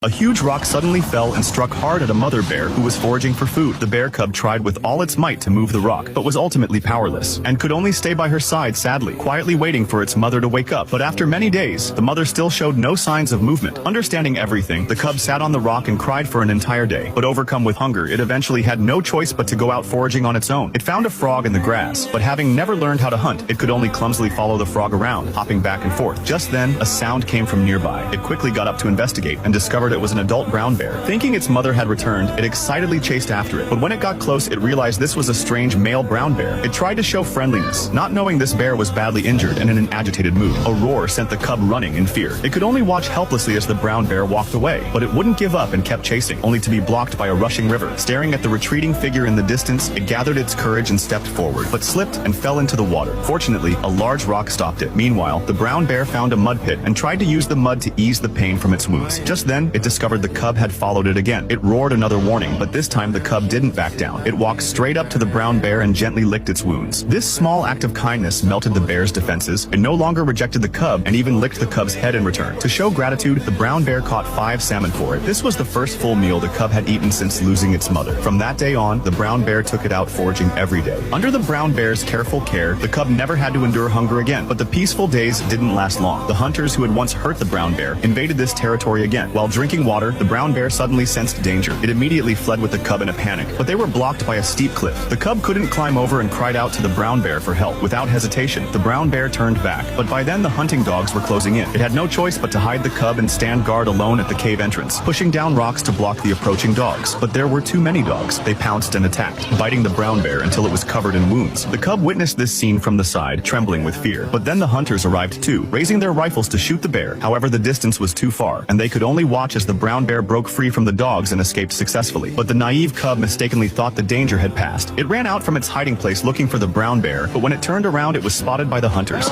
A huge rock suddenly fell and struck hard at a mother bear who was foraging for food. The bear cub tried with all its might to move the rock, but was ultimately powerless, and could only stay by her side sadly, quietly waiting for its mother to wake up. But after many days, the mother still showed no signs of movement. Understanding everything, the cub sat on the rock and cried for an entire day. But overcome with hunger, it eventually had no choice but to go out foraging on its own. It found a frog in the grass, but having never learned how to hunt, it could only clumsily follow the frog around, hopping back and forth. Just then, a sound came from nearby. It quickly got up to investigate, and discovered it was an adult brown bear. Thinking its mother had returned, it excitedly chased after it. But when it got close, it realized this was a strange male brown bear. It tried to show friendliness, not knowing this bear was badly injured and in an agitated mood. A roar sent the cub running in fear. It could only watch helplessly as the brown bear walked away, but it wouldn't give up and kept chasing, only to be blocked by a rushing river. Staring at the retreating figure in the distance, it gathered its courage and stepped forward, but slipped and fell into the water. Fortunately, a large rock stopped it. Meanwhile, the brown bear found a mud pit and tried to use the mud to ease the pain from its wounds. Just then, it discovered the cub had followed it again. It roared another warning, but this time the cub didn't back down. It walked straight up to the brown bear and gently licked its wounds. This small act of kindness melted the bear's defenses. It no longer rejected the cub and even licked the cub's head in return. To show gratitude, the brown bear caught 5 salmon for it. This was the first full meal the cub had eaten since losing its mother. From that day on, the brown bear took it out foraging every day. Under the brown bear's careful care, the cub never had to endure hunger again. But the peaceful days didn't last long. The hunters who had once hurt the brown bear invaded this territory again. While drinking water, the brown bear suddenly sensed danger. It immediately fled with the cub in a panic, but they were blocked by a steep cliff. The cub couldn't climb over and cried out to the brown bear for help. Without hesitation, the brown bear turned back, but by then the hunting dogs were closing in. It had no choice but to hide the cub and stand guard alone at the cave entrance, pushing down rocks to block the approaching dogs. But there were too many dogs. They pounced and attacked, biting the brown bear until it was covered in wounds. The cub witnessed this scene from the side, trembling with fear. But then the hunters arrived too, raising their rifles to shoot the bear. However, the distance was too far, and they could only watch as the brown bear broke free from the dogs and escaped successfully. But the naive cub mistakenly thought the danger had passed. It ran out from its hiding place looking for the brown bear, but when it turned around, it was spotted by the hunters.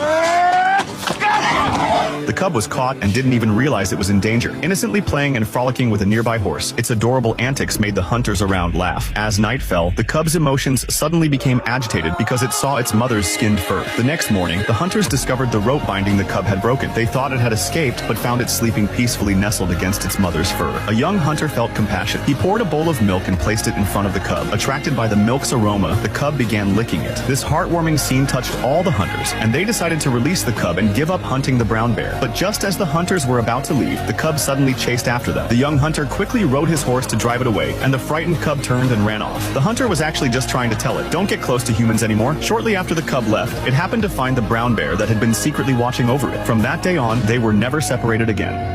The cub was caught and didn't even realize it was in danger, innocently playing and frolicking with a nearby horse. Its adorable antics made the hunters around laugh. As night fell, the cub's emotions suddenly became agitated because it saw its mother's skinned fur. The next morning, the hunters discovered the rope binding the cub had broken. They thought it had escaped, but found it sleeping peacefully nestled against its mother's fur. A young hunter felt compassion. He poured a bowl of milk and placed it in front of the cub. Attracted by the milk's aroma, the cub began licking it. This heartwarming scene touched all the hunters, and they decided to release the cub and give up hunting the brown bear. But just as the hunters were about to leave, the cub suddenly chased after them. The young hunter quickly rode his horse to drive it away, and the frightened cub turned and ran off. The hunter was actually just trying to tell it, "Don't get close to humans anymore." Shortly after the cub left, it happened to find the brown bear that had been secretly watching over it. From that day on, they were never separated again.